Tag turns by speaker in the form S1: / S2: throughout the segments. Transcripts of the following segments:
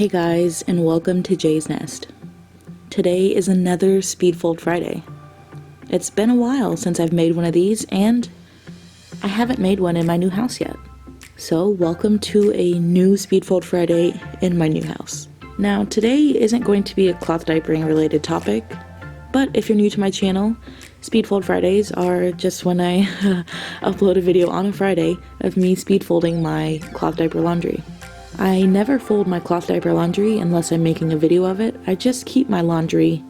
S1: Hey guys, and welcome to Jay's Nest. Today is another Speedfold Friday. It's been a while since I've made one of these, and I haven't made one in my new house yet. So welcome to a new Speedfold Friday in my new house. Now today isn't going to be a cloth diapering related topic, but if you're new to my channel, Speedfold Fridays are just when I upload a video on a Friday of me speedfolding my cloth diaper laundry. I never fold my cloth diaper laundry unless I'm making a video of it. I just keep my laundry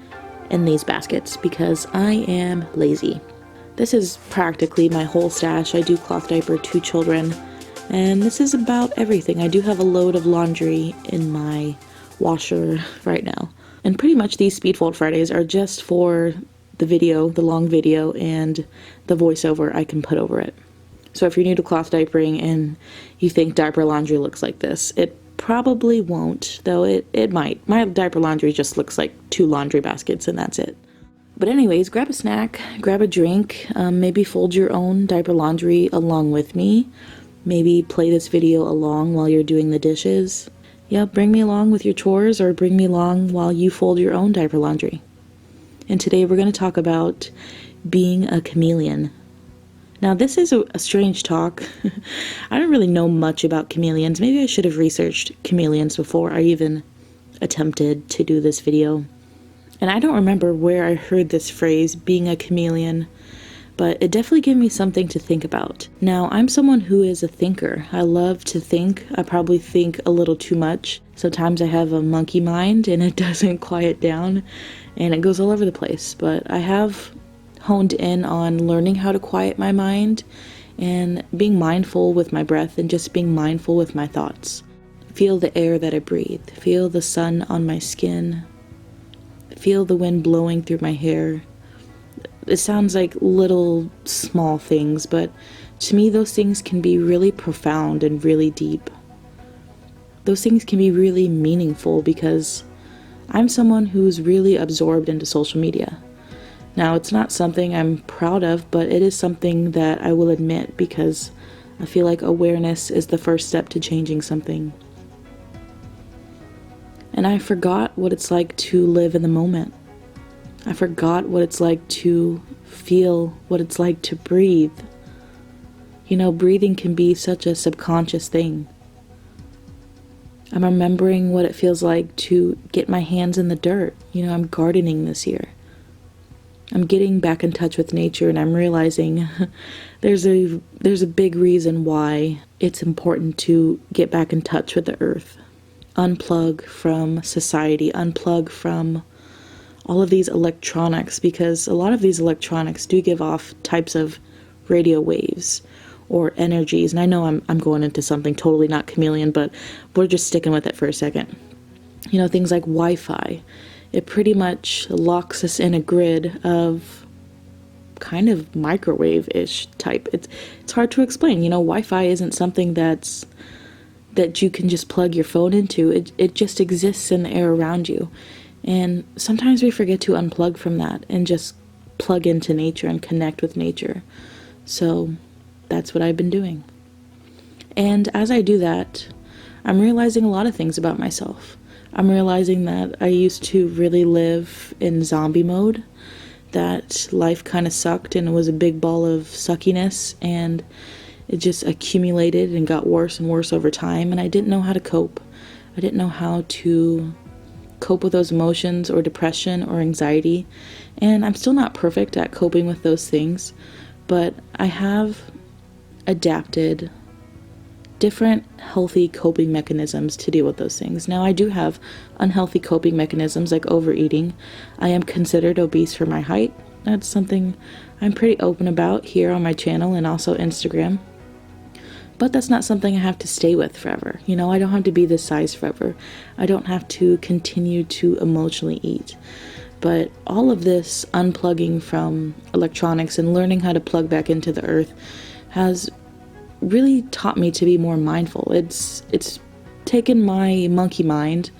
S1: in these baskets because I am lazy. This is practically my whole stash. I do cloth diaper 2 children, and this is about everything. I do have a load of laundry in my washer right now. And pretty much these Speedfold Fridays are just for the video, the long video, and the voiceover I can put over it. So if you're new to cloth diapering and you think diaper laundry looks like this, it probably won't, though it might. My diaper laundry just looks like 2 laundry baskets and that's it. But anyways, grab a snack, grab a drink, maybe fold your own diaper laundry along with me. Maybe play this video along while you're doing the dishes. Yeah, bring me along with your chores or bring me along while you fold your own diaper laundry. And today we're going to talk about being a chameleon. Now this is a strange talk. I don't really know much about chameleons. Maybe I should have researched chameleons before I even attempted to do this video. And I don't remember where I heard this phrase, being a chameleon, but it definitely gave me something to think about. Now, I'm someone who is a thinker. I love to think. I probably think a little too much. Sometimes I have a monkey mind and it doesn't quiet down and it goes all over the place, but I have honed in on learning how to quiet my mind and being mindful with my breath and just being mindful with my thoughts. Feel the air that I breathe. Feel the sun on my skin. Feel the wind blowing through my hair. It sounds like little small things, but to me those things can be really profound and really deep. Those things can be really meaningful because I'm someone who's really absorbed into social media. Now, it's not something I'm proud of, but it is something that I will admit because I feel like awareness is the first step to changing something. And I forgot what it's like to live in the moment. I forgot what it's like to feel, what it's like to breathe. You know, breathing can be such a subconscious thing. I'm remembering what it feels like to get my hands in the dirt. You know, I'm gardening this year. I'm getting back in touch with nature and I'm realizing there's a big reason why it's important to get back in touch with the earth. Unplug from society, unplug from all of these electronics, because a lot of these electronics do give off types of radio waves or energies. And I know I'm going into something totally not chameleon, but we're just sticking with it for a second. You know, things like Wi-Fi. It pretty much locks us in a grid of kind of microwave-ish type. It's hard to explain. You know, Wi-Fi isn't something that you can just plug your phone into. It just exists in the air around you. And sometimes we forget to unplug from that and just plug into nature and connect with nature. So that's what I've been doing. And as I do that, I'm realizing a lot of things about myself. I'm realizing that I used to really live in zombie mode, that life kind of sucked and it was a big ball of suckiness and it just accumulated and got worse and worse over time, and I didn't know how to cope. I didn't know how to cope with those emotions or depression or anxiety, and I'm still not perfect at coping with those things, but I have adapted different healthy coping mechanisms to deal with those things. Now, I do have unhealthy coping mechanisms like overeating. I am considered obese for my height. That's something I'm pretty open about here on my channel and also Instagram. But that's not something I have to stay with forever. You know, I don't have to be this size forever. I don't have to continue to emotionally eat. But all of this unplugging from electronics and learning how to plug back into the earth has really taught me to be more mindful. It's taken my monkey mind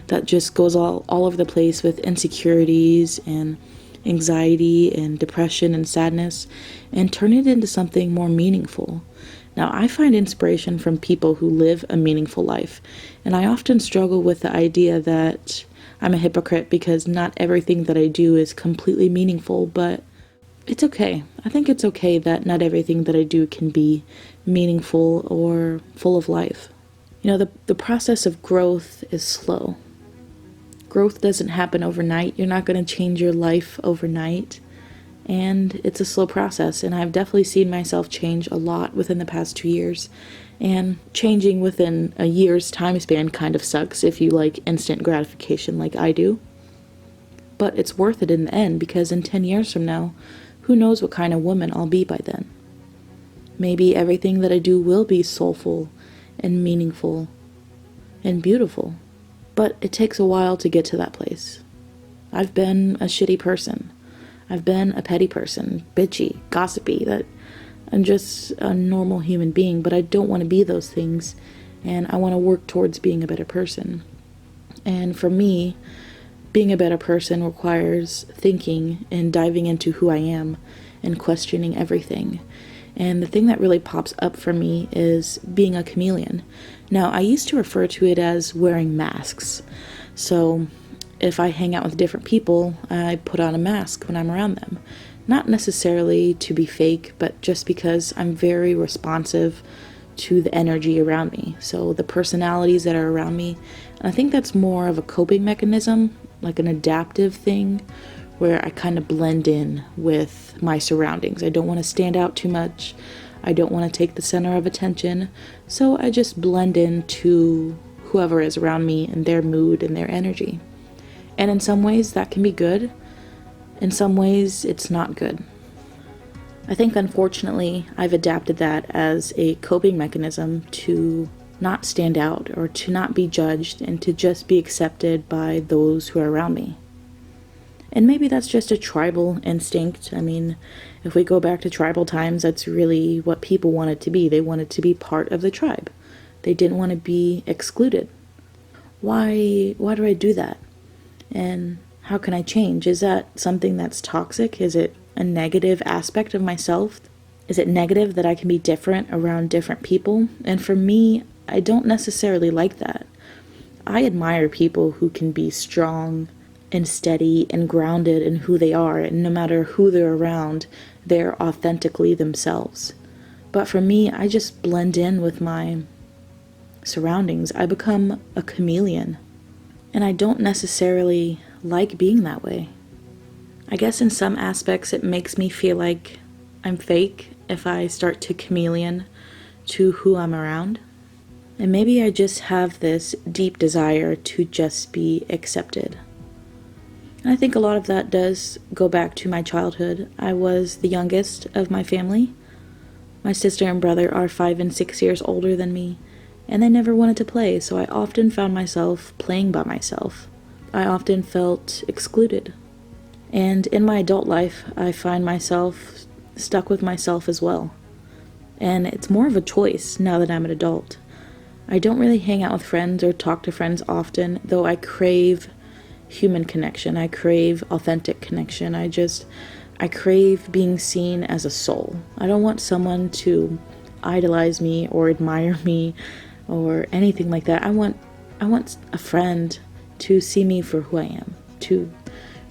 S1: that just goes all over the place with insecurities and anxiety and depression and sadness and turn it into something more meaningful. Now, I find inspiration from people who live a meaningful life, and I often struggle with the idea that I'm a hypocrite because not everything that I do is completely meaningful, but it's okay. I think it's okay that not everything that I do can be meaningful or full of life. The process of growth is slow. Growth doesn't happen overnight. You're not going to change your life overnight. And it's a slow process, and I've definitely seen myself change a lot within the past 2 years. And changing within a year's time span kind of sucks if you like instant gratification like I do. But it's worth it in the end, because in 10 years from now, who knows what kind of woman I'll be by then. Maybe everything that I do will be soulful and meaningful and beautiful. But it takes a while to get to that place. I've been a shitty person. I've been a petty person, bitchy, gossipy, that I'm just a normal human being, but I don't want to be those things, and I want to work towards being a better person. And for me, being a better person requires thinking and diving into who I am and questioning everything. And the thing that really pops up for me is being a chameleon. Now, I used to refer to it as wearing masks. So if I hang out with different people, I put on a mask when I'm around them. Not necessarily to be fake, but just because I'm very responsive to the energy around me. So the personalities that are around me. And I think that's more of a coping mechanism, like an adaptive thing, where I kind of blend in with my surroundings. I don't want to stand out too much. I don't want to take the center of attention. So I just blend into whoever is around me and their mood and their energy. And in some ways that can be good. In some ways it's not good. I think unfortunately I've adapted that as a coping mechanism to not stand out or to not be judged and to just be accepted by those who are around me. And maybe that's just a tribal instinct. I mean, if we go back to tribal times, that's really what people wanted to be. They wanted to be part of the tribe. They didn't want to be excluded. Why do I do that? And how can I change? Is that something that's toxic? Is it a negative aspect of myself? Is it negative that I can be different around different people? And for me, I don't necessarily like that. I admire people who can be strong and steady and grounded in who they are, and no matter who they're around, they're authentically themselves. But for me, I just blend in with my surroundings. I become a chameleon. And I don't necessarily like being that way. I guess in some aspects it makes me feel like I'm fake if I start to chameleon to who I'm around. And maybe I just have this deep desire to just be accepted. And I think a lot of that does go back to my childhood. I was the youngest of my family. My sister and brother are 5 and 6 years older than me, and they never wanted to play, so I often found myself playing by myself. I often felt excluded. And in my adult life, I find myself stuck with myself as well. And it's more of a choice now that I'm an adult. I don't really hang out with friends or talk to friends often, though I crave human connection. I crave authentic connection. I crave being seen as a soul. I don't want someone to idolize me or admire me or anything like that. I want a friend to see me for who I am, to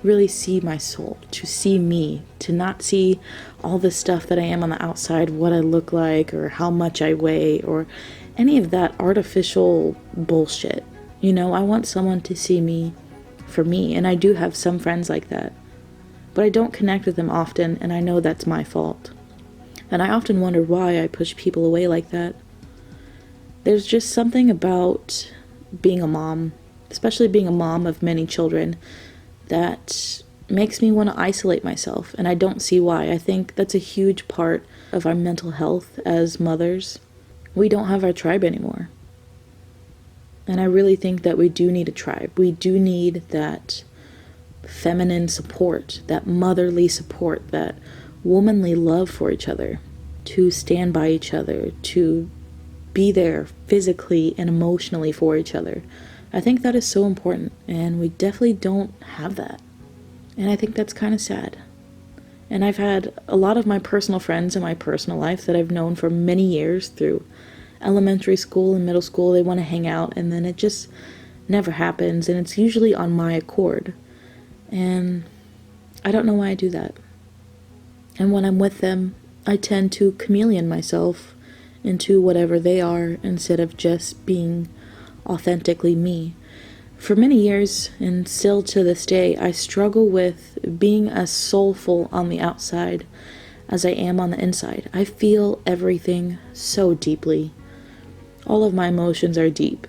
S1: really see my soul, to see me, to not see all the stuff that I am on the outside, what I look like or how much I weigh or any of that artificial bullshit. I want someone to see me for me, and I do have some friends like that, but I don't connect with them often, and I know that's my fault. And I often wonder why I push people away like that. There's just something about being a mom, especially being a mom of many children, that makes me want to isolate myself, and I don't see why. I think that's a huge part of our mental health as mothers. We don't have our tribe anymore. And I really think that we do need a tribe. We do need that feminine support, that motherly support, that womanly love for each other, to stand by each other, to be there physically and emotionally for each other. I think that is so important, and we definitely don't have that. And I think that's kind of sad. And I've had a lot of my personal friends in my personal life that I've known for many years through elementary school and middle school. They want to hang out, and then it just never happens, and it's usually on my accord. And I don't know why I do that. And when I'm with them, I tend to chameleon myself into whatever they are instead of just being authentically me. For many years, and still to this day, I struggle with being as soulful on the outside as I am on the inside. I feel everything so deeply. All of my emotions are deep.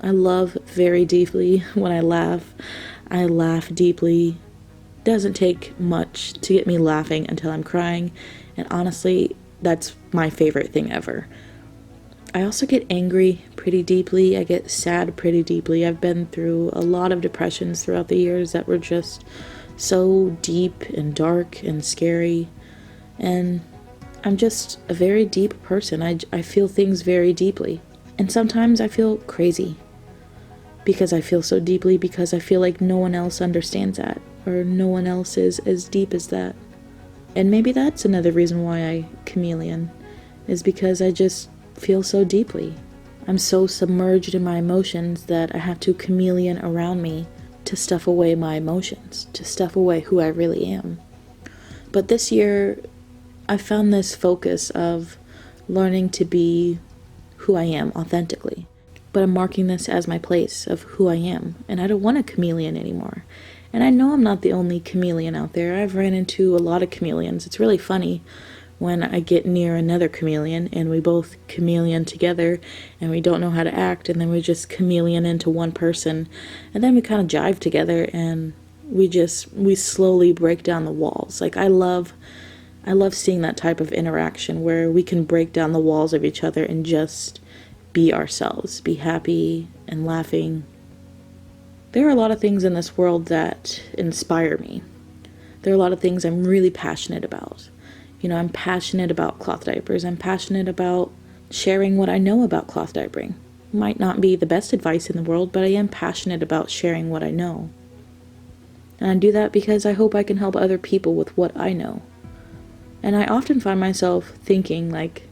S1: I love very deeply. When I laugh deeply. Doesn't take much to get me laughing until I'm crying, and honestly, that's my favorite thing ever. I also get angry pretty deeply. I get sad pretty deeply. I've been through a lot of depressions throughout the years that were just so deep and dark and scary. And I'm just a very deep person. I feel things very deeply. And sometimes I feel crazy because I feel so deeply, because I feel like no one else understands that, or no one else is as deep as that. And maybe that's another reason why I chameleon, is because I just feel so deeply. I'm so submerged in my emotions that I have to chameleon around me to stuff away my emotions, to stuff away who I really am. But this year, I found this focus of learning to be who I am authentically. But I'm marking this as my place of who I am, and I don't want a chameleon anymore. And I know I'm not the only chameleon out there. I've ran into a lot of chameleons. It's really funny when I get near another chameleon and we both chameleon together and we don't know how to act, and then we just chameleon into one person, and then we kind of jive together and we slowly break down the walls. Like I love seeing that type of interaction where we can break down the walls of each other and just be ourselves, be happy and laughing. There are a lot of things in this world that inspire me. There are a lot of things I'm really passionate about. You know, I'm passionate about cloth diapers. I'm passionate about sharing what I know about cloth diapering. Might not be the best advice in the world, but I am passionate about sharing what I know. And I do that because I hope I can help other people with what I know. And I often find myself thinking, like,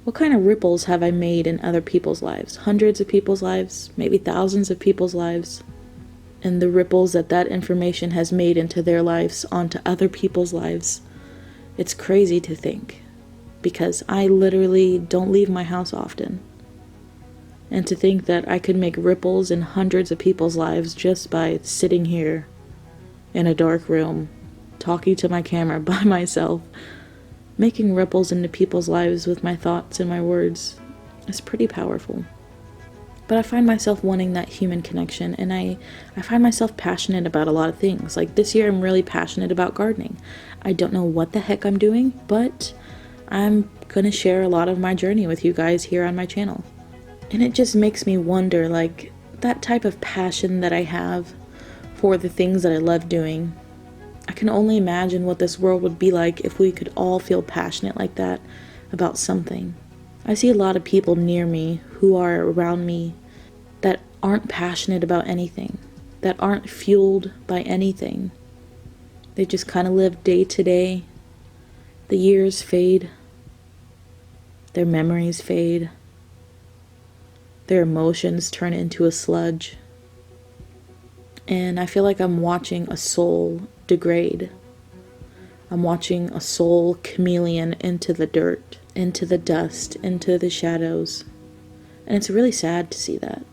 S1: what kind of ripples have I made in other people's lives? Hundreds of people's lives, maybe thousands of people's lives. And the ripples that information has made into their lives onto other people's lives. It's crazy to think, because I literally don't leave my house often. And to think that I could make ripples in hundreds of people's lives just by sitting here in a dark room, talking to my camera by myself, making ripples into people's lives with my thoughts and my words, is pretty powerful. But I find myself wanting that human connection, and I find myself passionate about a lot of things. Like this year, I'm really passionate about gardening. I don't know what the heck I'm doing, but I'm going to share a lot of my journey with you guys here on my channel. And it just makes me wonder, like, that type of passion that I have for the things that I love doing. I can only imagine what this world would be like if we could all feel passionate like that about something. I see a lot of people near me who are around me that aren't passionate about anything, that aren't fueled by anything. They just kind of live day to day. The years fade. Their memories fade. Their emotions turn into a sludge. And I feel like I'm watching a soul degrade. I'm watching a soul chameleon into the dirt, into the dust, into the shadows. And it's really sad to see that.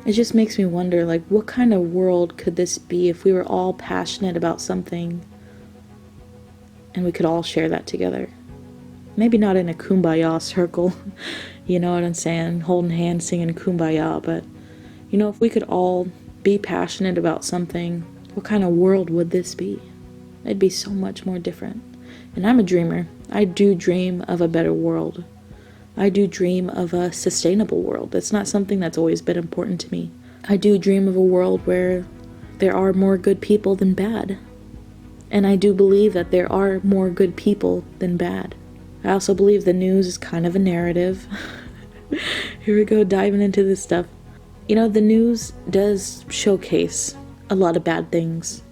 S1: It just makes me wonder, like, what kind of world could this be if we were all passionate about something and we could all share that together? Maybe not in a kumbaya circle, you know what I'm saying? Holding hands, singing kumbaya, but, you know, if we could all be passionate about something, what kind of world would this be? It'd be so much more different. And I'm a dreamer. I do dream of a better world. I do dream of a sustainable world. That's not something that's always been important to me. I do dream of a world where there are more good people than bad. And I do believe that there are more good people than bad. I also believe the news is kind of a narrative. Here we go, diving into this stuff. You know, the news does showcase a lot of bad things.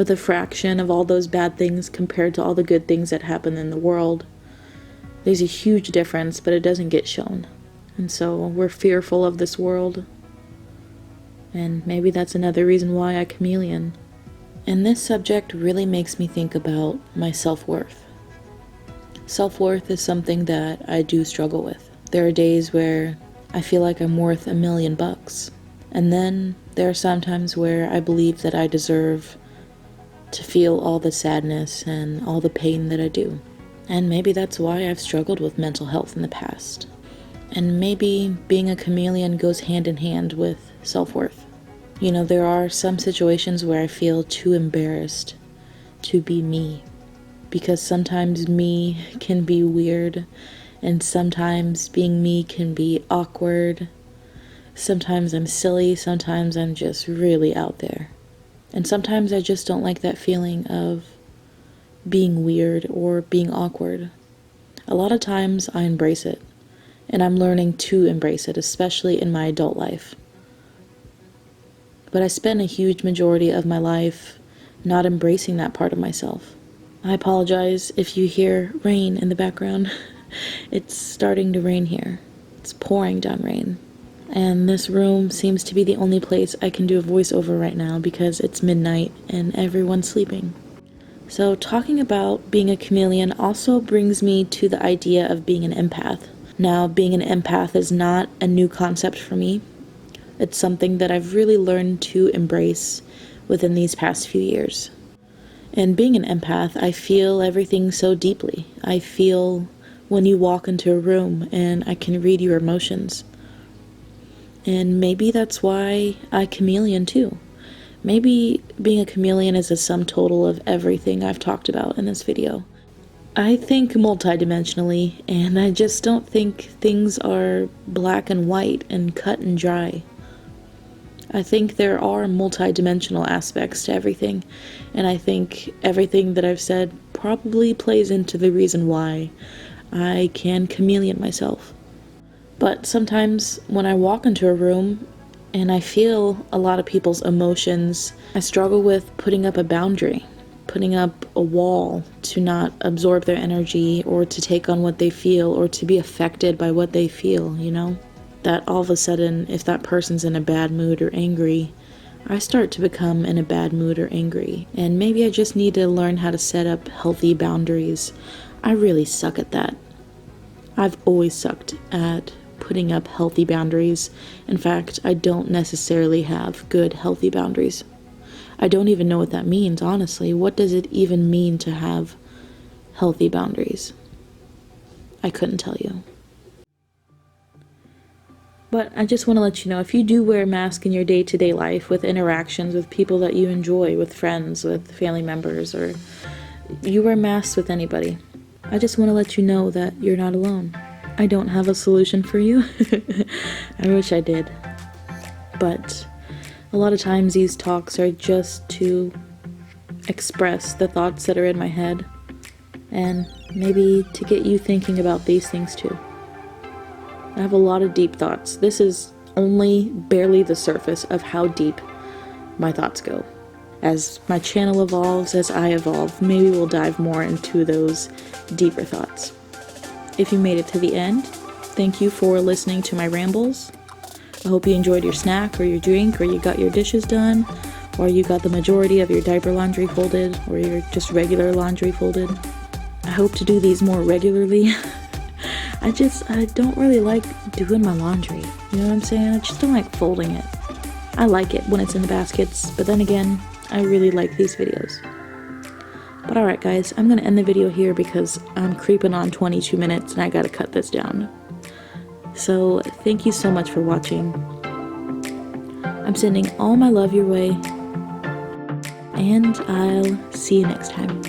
S1: But the fraction of all those bad things compared to all the good things that happen in the world, there's a huge difference, but it doesn't get shown. And so we're fearful of this world. And maybe that's another reason why I chameleon. And this subject really makes me think about my self-worth. Self-worth is something that I do struggle with. There are days where I feel like I'm worth $1 million. And then there are some times where I believe that I deserve to feel all the sadness and all the pain that I do. And maybe that's why I've struggled with mental health in the past. And maybe being a chameleon goes hand in hand with self-worth. You know, there are some situations where I feel too embarrassed to be me. Because sometimes me can be weird, and sometimes being me can be awkward. Sometimes I'm silly, sometimes I'm just really out there. And sometimes I just don't like that feeling of being weird or being awkward. A lot of times I embrace it, and I'm learning to embrace it, especially in my adult life. But I spent a huge majority of my life not embracing that part of myself. I apologize if you hear rain in the background. It's starting to rain here. It's pouring down rain. And this room seems to be the only place I can do a voiceover right now because it's midnight and everyone's sleeping. So talking about being a chameleon also brings me to the idea of being an empath. Now, being an empath is not a new concept for me. It's something that I've really learned to embrace within these past few years. And being an empath, I feel everything so deeply. I feel when you walk into a room and I can read your emotions. And maybe that's why I chameleon too. Maybe being a chameleon is a sum total of everything I've talked about in this video. I think multidimensionally, and I just don't think things are black and white and cut and dry. I think there are multidimensional aspects to everything, and I think everything that I've said probably plays into the reason why I can chameleon myself. But sometimes when I walk into a room and I feel a lot of people's emotions, I struggle with putting up a boundary, putting up a wall to not absorb their energy or to take on what they feel or to be affected by what they feel, you know? That all of a sudden, if that person's in a bad mood or angry, I start to become in a bad mood or angry. And maybe I just need to learn how to set up healthy boundaries. I really suck at that. I've always sucked at putting up healthy boundaries. In fact, I don't necessarily have good, healthy boundaries. I don't even know what that means, honestly. What does it even mean to have healthy boundaries? I couldn't tell you. But I just want to let you know, if you do wear a mask in your day-to-day life with interactions with people that you enjoy, with friends, with family members, or you wear masks with anybody, I just want to let you know that you're not alone. I don't have a solution for you. I wish I did. But a lot of times these talks are just to express the thoughts that are in my head, and maybe to get you thinking about these things too. I have a lot of deep thoughts. This is only barely the surface of how deep my thoughts go. As my channel evolves, as I evolve, maybe we'll dive more into those deeper thoughts. If you made it to the end, thank you for listening to my rambles. I hope you enjoyed your snack or your drink, or you got your dishes done, or you got the majority of your diaper laundry folded, or your just regular laundry folded. I hope to do these more regularly. I don't really like doing my laundry. You know what I'm saying? I just don't like folding it. I like it when it's in the baskets, but then again, I really like these videos. But alright guys, I'm gonna end the video here because I'm creeping on 22 minutes and I gotta cut this down. So, thank you so much for watching. I'm sending all my love your way, and I'll see you next time.